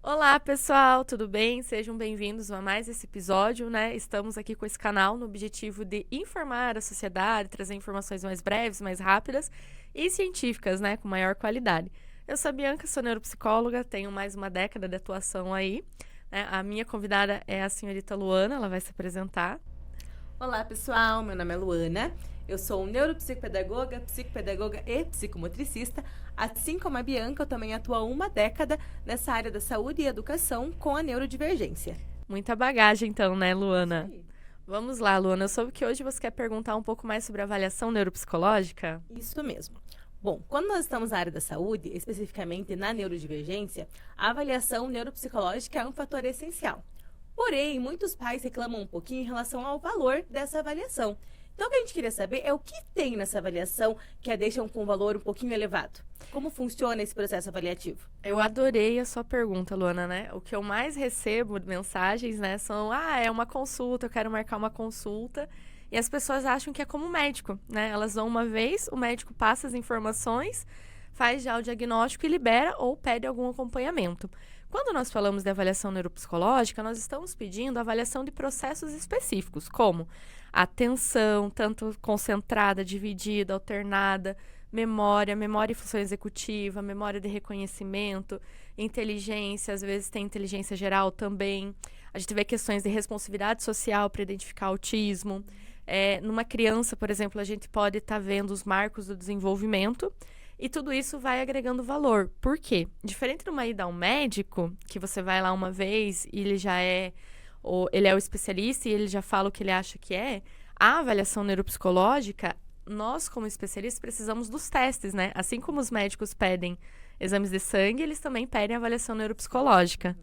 Olá, pessoal, tudo bem? Sejam bem-vindos a mais esse episódio, né? Estamos aqui com esse canal no objetivo de informar a sociedade, trazer informações mais breves, mais rápidas e científicas, né? Com maior qualidade. Eu sou a Bianca, sou neuropsicóloga, tenho mais uma década de atuação aí, né? A minha convidada é a senhorita Luana, ela vai se apresentar. Olá, pessoal. Meu nome é Luana. Eu sou neuropsicopedagoga, psicopedagoga e psicomotricista. Assim como a Bianca, eu também atuo há uma década nessa área da saúde e educação com a neurodivergência. Muita bagagem, então, né, Isso Luana? aí. Vamos lá, Luana. Eu soube que hoje você quer perguntar um pouco mais sobre avaliação neuropsicológica. Isso mesmo. Bom, quando nós estamos na área da saúde, especificamente na neurodivergência, a avaliação neuropsicológica é um fator essencial. Porém, muitos pais reclamam um pouquinho em relação ao valor dessa avaliação. Então, o que a gente queria saber é o que tem nessa avaliação que a deixam com um valor um pouquinho elevado. Como funciona esse processo avaliativo? Eu adorei a sua pergunta, Luana, né? O que eu mais recebo de mensagens, né, são: é uma consulta, eu quero marcar uma consulta. E as pessoas acham que é como médico, né? Elas vão uma vez, o médico passa as informações, faz já o diagnóstico e libera ou pede algum acompanhamento. Quando nós falamos de avaliação neuropsicológica, nós estamos pedindo avaliação de processos específicos, como atenção, tanto concentrada, dividida, alternada, memória e função executiva, memória de reconhecimento, inteligência, às vezes tem inteligência geral também. A gente vê questões de responsividade social para identificar autismo. Numa criança, por exemplo, a gente pode estar vendo os marcos do desenvolvimento e tudo isso vai agregando valor. Por quê? Diferente de uma ida ao médico, que você vai lá uma vez e ele é o especialista e ele já fala o que ele acha que é, a avaliação neuropsicológica, nós, como especialistas, precisamos dos testes, né? Assim como os médicos pedem exames de sangue, eles também pedem avaliação neuropsicológica.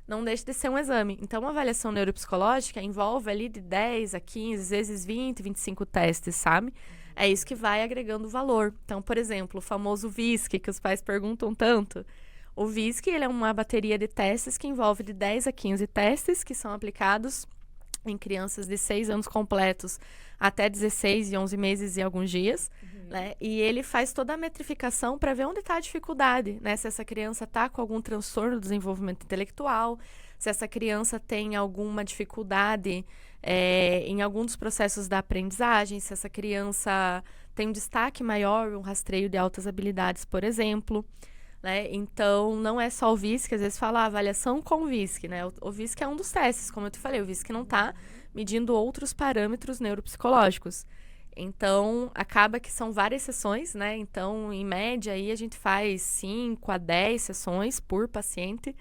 Não deixa de ser um exame. Então, uma avaliação neuropsicológica envolve ali de 10 a 15, às vezes 20, 25 testes, sabe? É isso que vai agregando valor. Então, por exemplo, o famoso VISC, que os pais perguntam tanto. O VISC, ele é uma bateria de testes que envolve de 10 a 15 testes que são aplicados em crianças de 6 anos completos até 16 e 11 meses e alguns dias, né? E ele faz toda a metrificação para ver onde está a dificuldade, né? Se essa criança está com algum transtorno do desenvolvimento intelectual, se essa criança tem alguma dificuldade em algum dos processos da aprendizagem, se essa criança tem um destaque maior, um rastreio de altas habilidades, por exemplo. Né? Então, não é só o VISC, às vezes fala avaliação com VISC, né? O VISC é um dos testes, como eu te falei, o VISC não está medindo outros parâmetros neuropsicológicos. Então, acaba que são várias sessões, né? Então, em média, aí a gente faz 5 a 10 sessões por paciente.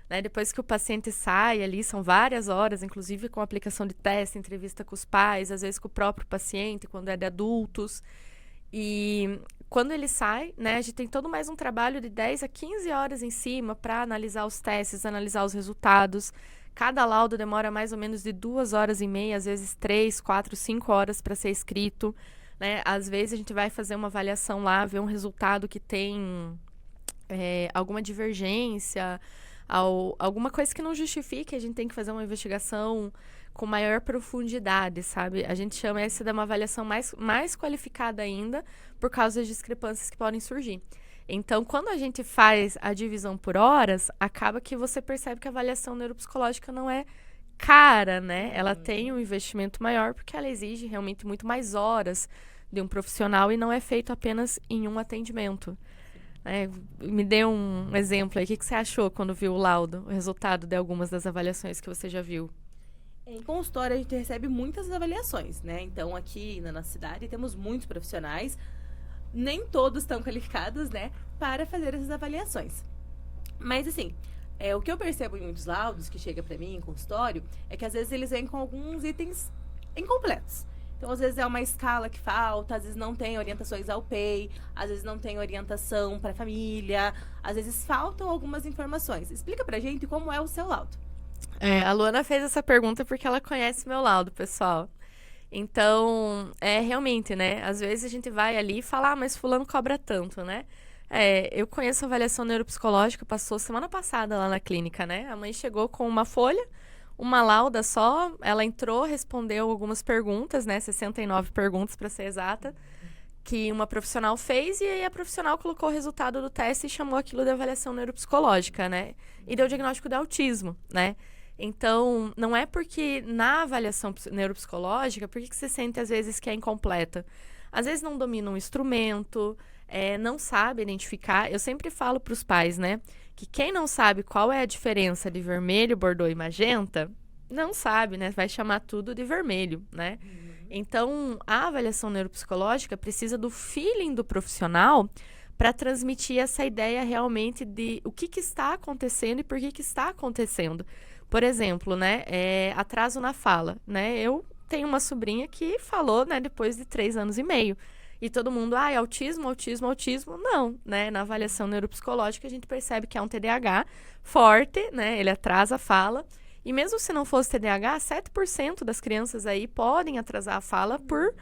Né? Depois que o paciente sai ali, são várias horas, inclusive com aplicação de teste, entrevista com os pais, às vezes com o próprio paciente, quando é de adultos. E quando ele sai, né, a gente tem todo mais um trabalho de 10 a 15 horas em cima para analisar os testes, analisar os resultados. Cada laudo demora mais ou menos de 2 horas e meia, às vezes 3, 4, 5 horas para ser escrito. Né? Às vezes a gente vai fazer uma avaliação lá, ver um resultado que tem alguma divergência, alguma coisa que não justifique, a gente tem que fazer uma investigação com maior profundidade, sabe? A gente chama essa de uma avaliação mais qualificada ainda, por causa das discrepâncias que podem surgir. Então, quando a gente faz a divisão por horas, acaba que você percebe que a avaliação neuropsicológica não é cara, né? Ela tem um investimento maior porque ela exige realmente muito mais horas de um profissional e não é feito apenas em um atendimento. Me dê um exemplo aí. O que você achou quando viu o laudo, o resultado de algumas das avaliações que você já viu? Em consultório, a gente recebe muitas avaliações, né? Então, aqui na nossa cidade, temos muitos profissionais, nem todos estão qualificados, né, para fazer essas avaliações. Mas, assim, o que eu percebo em muitos laudos que chega para mim em consultório é que às vezes eles vêm com alguns itens incompletos. Então, às vezes é uma escala que falta, às vezes não tem orientações ao PEI, às vezes não tem orientação para a família, às vezes faltam algumas informações. Explica pra gente como é o seu laudo. A Luana fez essa pergunta porque ela conhece meu laudo, pessoal. Então, realmente, né? Às vezes a gente vai ali e fala, mas fulano cobra tanto, né? Eu conheço a avaliação neuropsicológica, passou semana passada lá na clínica, né? A mãe chegou com uma folha, uma lauda só, ela entrou, respondeu algumas perguntas, né? 69 perguntas para ser exata. que uma profissional fez, e aí a profissional colocou o resultado do teste e chamou aquilo de avaliação neuropsicológica, né? E deu o diagnóstico de autismo, né? Então, não é porque na avaliação neuropsicológica, por que você sente às vezes que é incompleta? Às vezes não domina um instrumento, não sabe identificar. Eu sempre falo para os pais, né? Que quem não sabe qual é a diferença de vermelho, bordô e magenta, não sabe, né? Vai chamar tudo de vermelho, né? Então, a avaliação neuropsicológica precisa do feeling do profissional para transmitir essa ideia realmente de o que está acontecendo e por que está acontecendo. Por exemplo, né, atraso na fala, né? Eu tenho uma sobrinha que falou, né, depois de 3 anos e meio. E todo mundo, autismo, autismo, autismo. Não, né? Na avaliação neuropsicológica, a gente percebe que é um TDAH forte, né? Ele atrasa a fala. E mesmo se não fosse TDAH, 7% das crianças aí podem atrasar a fala por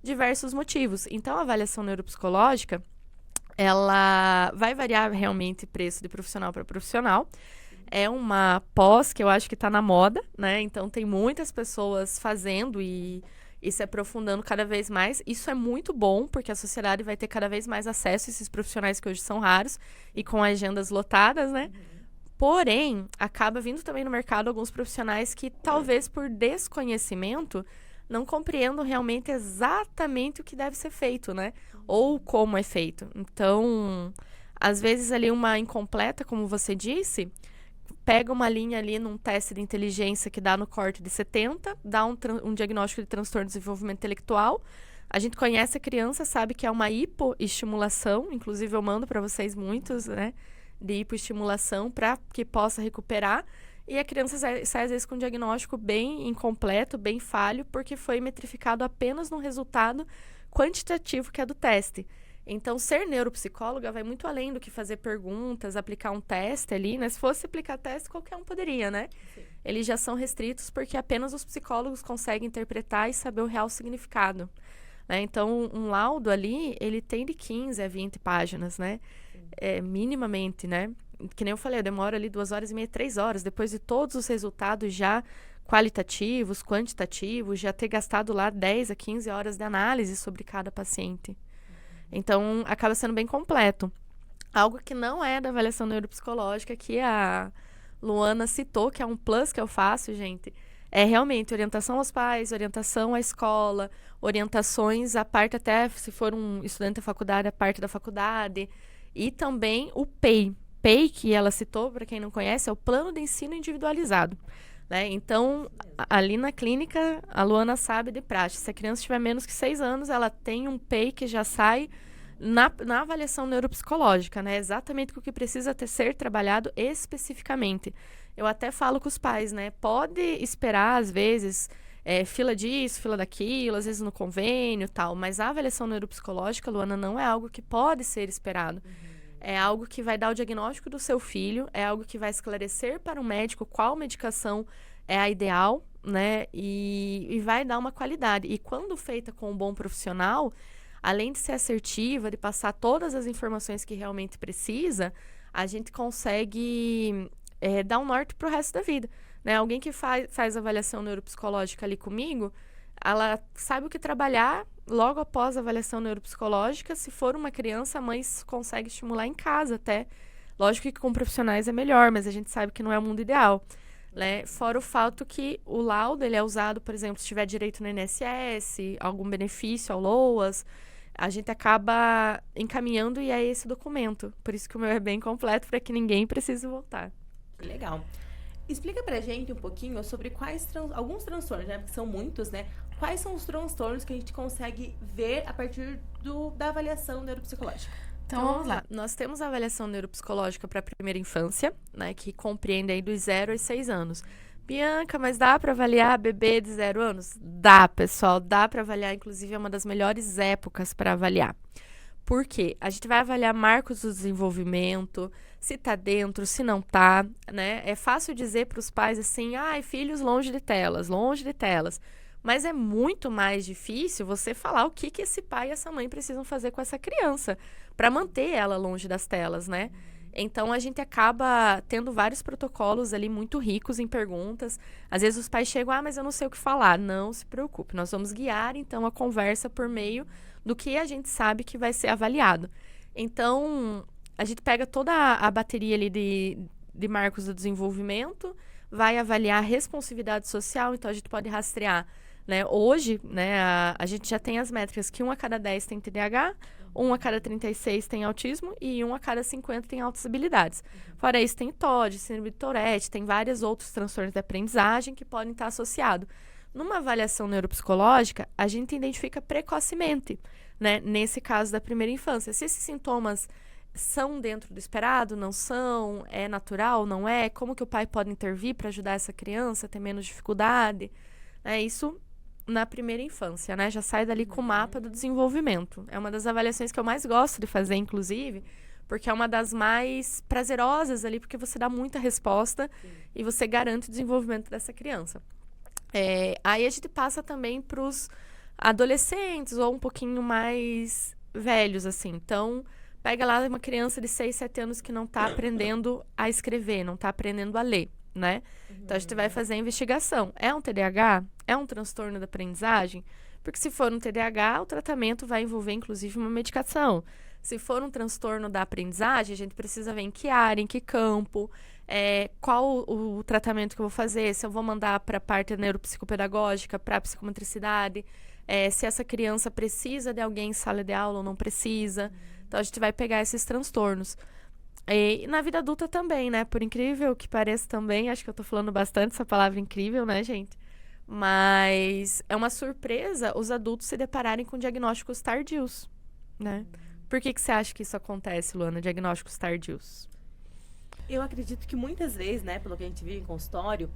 diversos motivos. Então, a avaliação neuropsicológica, ela vai variar realmente preço de profissional para profissional. É uma pós que eu acho que está na moda, né? Então, tem muitas pessoas fazendo e se aprofundando cada vez mais. Isso é muito bom, porque a sociedade vai ter cada vez mais acesso a esses profissionais que hoje são raros e com agendas lotadas, né? Porém, acaba vindo também no mercado alguns profissionais que, talvez por desconhecimento, não compreendam realmente exatamente o que deve ser feito, né? Ou como é feito. Então, às vezes ali uma incompleta, como você disse, pega uma linha ali num teste de inteligência que dá no corte de 70, dá um diagnóstico de transtorno de desenvolvimento intelectual. A gente conhece a criança, sabe que é uma hipoestimulação, inclusive eu mando para vocês muitos, né? De hipoestimulação para que possa recuperar, e a criança sai às vezes com um diagnóstico bem incompleto, bem falho, porque foi metrificado apenas no resultado quantitativo que é do teste. Então, ser neuropsicóloga vai muito além do que fazer perguntas, aplicar um teste ali, né? Se fosse aplicar teste, qualquer um poderia, né? Sim. Eles já são restritos porque apenas os psicólogos conseguem interpretar e saber o real significado, né? Então, um laudo ali, ele tem de 15 a 20 páginas, né? Minimamente, né? Que nem eu falei, eu demoro ali 2 horas e meia, 3 horas, depois de todos os resultados já qualitativos, quantitativos, já ter gastado lá 10 a 15 horas de análise sobre cada paciente. Então, acaba sendo bem completo. Algo que não é da avaliação neuropsicológica, que a Luana citou, que é um plus que eu faço, gente, é realmente orientação aos pais, orientação à escola, orientações à parte até, se for um estudante da faculdade, a parte da faculdade, e também o PEI. PEI, que ela citou, para quem não conhece, é o Plano de Ensino Individualizado, né? Então, ali na clínica, a Luana sabe de praxe. Se a criança tiver menos que 6 anos, ela tem um PEI que já sai na avaliação neuropsicológica, né? Exatamente o que precisa ser trabalhado especificamente. Eu até falo com os pais, né? Pode esperar, às vezes, fila disso, fila daquilo, às vezes no convênio e tal, mas a avaliação neuropsicológica, Luana, não é algo que pode ser esperado. É algo que vai dar o diagnóstico do seu filho, é algo que vai esclarecer para o médico qual medicação é a ideal, né? E vai dar uma qualidade. E quando feita com um bom profissional, além de ser assertiva, de passar todas as informações que realmente precisa, a gente consegue dar um norte para o resto da vida, né? Alguém que faz avaliação neuropsicológica ali comigo, ela sabe o que trabalhar logo após a avaliação neuropsicológica. Se for uma criança, a mãe consegue estimular em casa até. Lógico que com profissionais é melhor, mas a gente sabe que não é o mundo ideal, né? Fora o fato que o laudo ele é usado, por exemplo, se tiver direito no INSS, algum benefício ao LOAS, a gente acaba encaminhando e é esse documento. Por isso que o meu é bem completo, para que ninguém precise voltar. Legal. Explica pra gente um pouquinho sobre alguns transtornos, né? Porque são muitos, né? Quais são os transtornos que a gente consegue ver a partir da avaliação neuropsicológica? Então, vamos lá. Nós temos a avaliação neuropsicológica para a primeira infância, né? Que compreende aí dos 0 aos 6 anos. Bianca, mas dá para avaliar bebê de 0 anos? Dá, pessoal. Dá para avaliar. Inclusive, é uma das melhores épocas para avaliar. Por quê? A gente vai avaliar marcos do desenvolvimento, se tá dentro, se não tá, né? É fácil dizer para os pais assim, filhos longe de telas, longe de telas. Mas é muito mais difícil você falar o que esse pai e essa mãe precisam fazer com essa criança para manter ela longe das telas, né? Então, a gente acaba tendo vários protocolos ali muito ricos em perguntas. Às vezes os pais chegam, mas eu não sei o que falar. Não se preocupe, nós vamos guiar, então, a conversa por meio do que a gente sabe que vai ser avaliado. Então, a gente pega toda a bateria ali de marcos do desenvolvimento, vai avaliar a responsividade social, então a gente pode rastrear, né? Hoje, né, a gente já tem as métricas que 1 a cada 10 tem TDAH, 1 a cada 36 tem autismo e 1 a cada 50 tem altas habilidades. Fora isso, tem TOD, síndrome de Tourette, tem vários outros transtornos de aprendizagem que podem estar associados. Numa avaliação neuropsicológica, a gente identifica precocemente, né, nesse caso da primeira infância. Se esses sintomas são dentro do esperado, não são, é natural, não é, como que o pai pode intervir para ajudar essa criança a ter menos dificuldade, isso na primeira infância, né? Já sai dali com o mapa do desenvolvimento. É uma das avaliações que eu mais gosto de fazer, inclusive, porque é uma das mais prazerosas ali, porque você dá muita resposta e você garante o desenvolvimento dessa criança. Aí a gente passa também para os adolescentes ou um pouquinho mais velhos, assim. Então, pega lá uma criança de 6, 7 anos que não está aprendendo a escrever, não está aprendendo a ler, né? Então, a gente vai fazer a investigação. É um TDAH? É um transtorno da aprendizagem? Porque se for um TDAH, o tratamento vai envolver, inclusive, uma medicação. Se for um transtorno da aprendizagem, a gente precisa ver em que área, em que campo, qual o tratamento que eu vou fazer, se eu vou mandar para a parte neuropsicopedagógica, para a psicomotricidade, se essa criança precisa de alguém em sala de aula ou não precisa. Então, a gente vai pegar esses transtornos. E na vida adulta também, né? Por incrível que pareça também, acho que eu tô falando bastante essa palavra incrível, né, gente? Mas é uma surpresa os adultos se depararem com diagnósticos tardios, né? Por que você acha que isso acontece, Luana, diagnósticos tardios? Eu acredito que muitas vezes, né, pelo que a gente vive em consultório,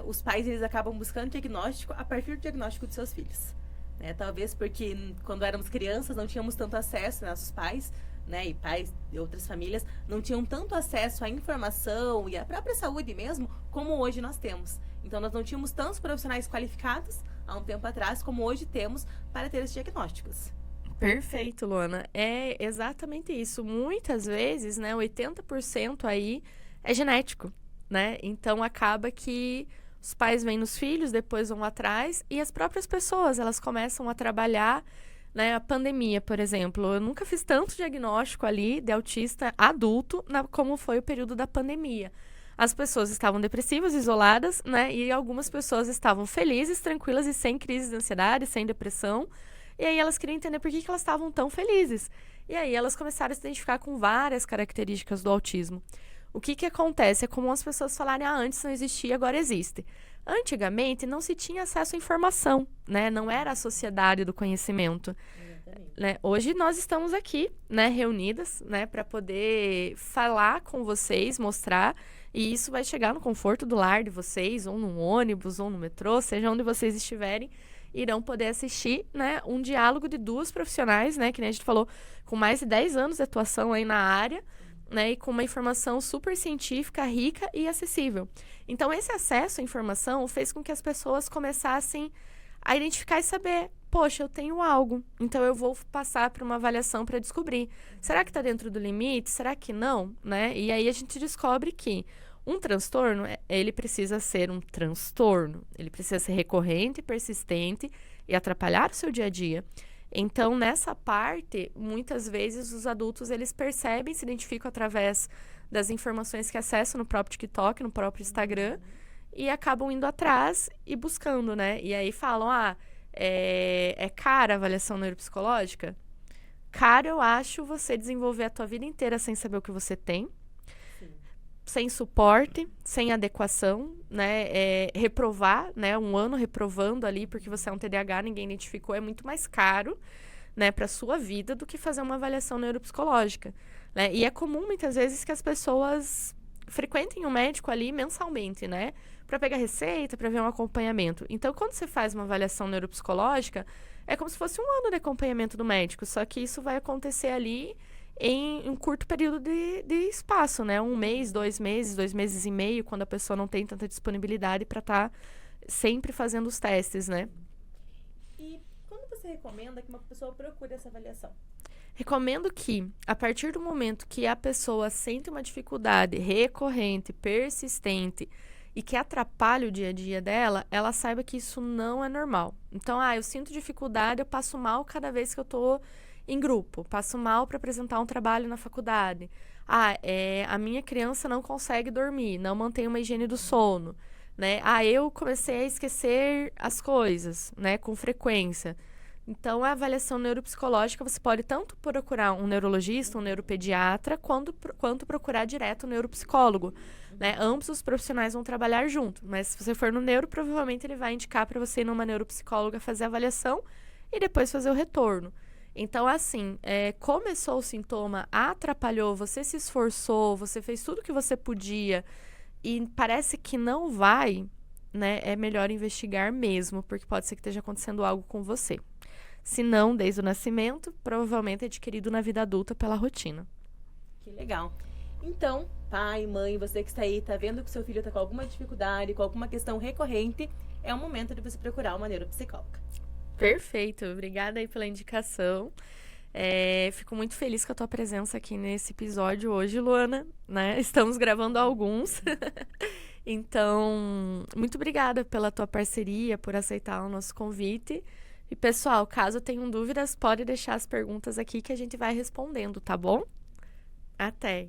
os pais eles acabam buscando diagnóstico a partir do diagnóstico de seus filhos. Né? Talvez porque quando éramos crianças não tínhamos tanto acesso, nossos pais, né, e pais de outras famílias, não tinham tanto acesso à informação e à própria saúde mesmo, como hoje nós temos. Então, nós não tínhamos tantos profissionais qualificados há um tempo atrás, como hoje temos, para ter esses diagnósticos. Perfeito, Luana. É exatamente isso. Muitas vezes, né, 80% aí é genético, né? Então, acaba que os pais vêm nos filhos, depois vão atrás, e as próprias pessoas, elas começam a trabalhar, né? A pandemia, por exemplo. Eu nunca fiz tanto diagnóstico ali de autista adulto como foi o período da pandemia. As pessoas estavam depressivas, isoladas, né? E algumas pessoas estavam felizes, tranquilas e sem crise de ansiedade, sem depressão. E aí elas queriam entender por que elas estavam tão felizes. E aí elas começaram a se identificar com várias características do autismo. O que acontece? É comum as pessoas falarem, antes não existia, agora existe. Antigamente não se tinha acesso à informação, né? Não era a sociedade do conhecimento. Né? Hoje nós estamos aqui, né, reunidas, né, para poder falar com vocês, mostrar, e isso vai chegar no conforto do lar de vocês, ou num ônibus, ou no metrô, seja onde vocês estiverem, irão poder assistir, né, um diálogo de duas profissionais, né, que nem a gente falou, com mais de 10 anos de atuação aí na área, né, e com uma informação super científica, rica e acessível. Então, esse acesso à informação fez com que as pessoas começassem a identificar e saber, poxa, eu tenho algo, então eu vou passar para uma avaliação para descobrir. Será que está dentro do limite? Será que não? Né? E aí a gente descobre que um transtorno, ele precisa ser um transtorno. Ele precisa ser recorrente, persistente e atrapalhar o seu dia a dia. Então, nessa parte, muitas vezes os adultos, eles percebem, se identificam através das informações que acessam no próprio TikTok, no próprio Instagram, e acabam indo atrás e buscando, né? E aí falam, é cara a avaliação neuropsicológica? Cara, eu acho você desenvolver a tua vida inteira sem saber o que você tem, sem suporte, sem adequação, né? Reprovar, né? Um ano reprovando ali porque você é um TDAH, ninguém identificou, é muito mais caro, né, para sua vida do que fazer uma avaliação neuropsicológica, né? E é comum muitas vezes que as pessoas frequentem um médico ali mensalmente, né? Para pegar receita, para ver um acompanhamento. Então, quando você faz uma avaliação neuropsicológica, é como se fosse um ano de acompanhamento do médico, só que isso vai acontecer ali em um curto período de espaço, né? 1 mês, 2 meses, 2 meses e meio, quando a pessoa não tem tanta disponibilidade para estar sempre fazendo os testes, né? E quando você recomenda que uma pessoa procure essa avaliação? Recomendo que, a partir do momento que a pessoa sente uma dificuldade recorrente, persistente e que atrapalha o dia a dia dela, ela saiba que isso não é normal. Então, eu sinto dificuldade, eu passo mal cada vez que eu tô em grupo, passo mal para apresentar um trabalho na faculdade. A minha criança não consegue dormir, não mantém uma higiene do sono, né? Eu comecei a esquecer as coisas, né, com frequência. Então, a avaliação neuropsicológica, você pode tanto procurar um neurologista, um neuropediatra, quanto procurar direto um neuropsicólogo, né? Ambos os profissionais vão trabalhar junto, mas se você for no neuro, provavelmente ele vai indicar para você ir numa neuropsicóloga fazer a avaliação e depois fazer o retorno. Então, assim, começou o sintoma, atrapalhou, você se esforçou, você fez tudo que você podia e parece que não vai, né? É melhor investigar mesmo, porque pode ser que esteja acontecendo algo com você. Se não, desde o nascimento, provavelmente é adquirido na vida adulta pela rotina. Que legal. Então, pai, mãe, você que está aí, tá vendo que seu filho está com alguma dificuldade, com alguma questão recorrente, é o momento de você procurar uma neuropsicóloga. Perfeito, obrigada aí pela indicação. Fico muito feliz com a tua presença aqui nesse episódio hoje, Luana, né? Estamos gravando alguns. Então, muito obrigada pela tua parceria, por aceitar o nosso convite. E, pessoal, caso tenham dúvidas, pode deixar as perguntas aqui que a gente vai respondendo, tá bom? Até!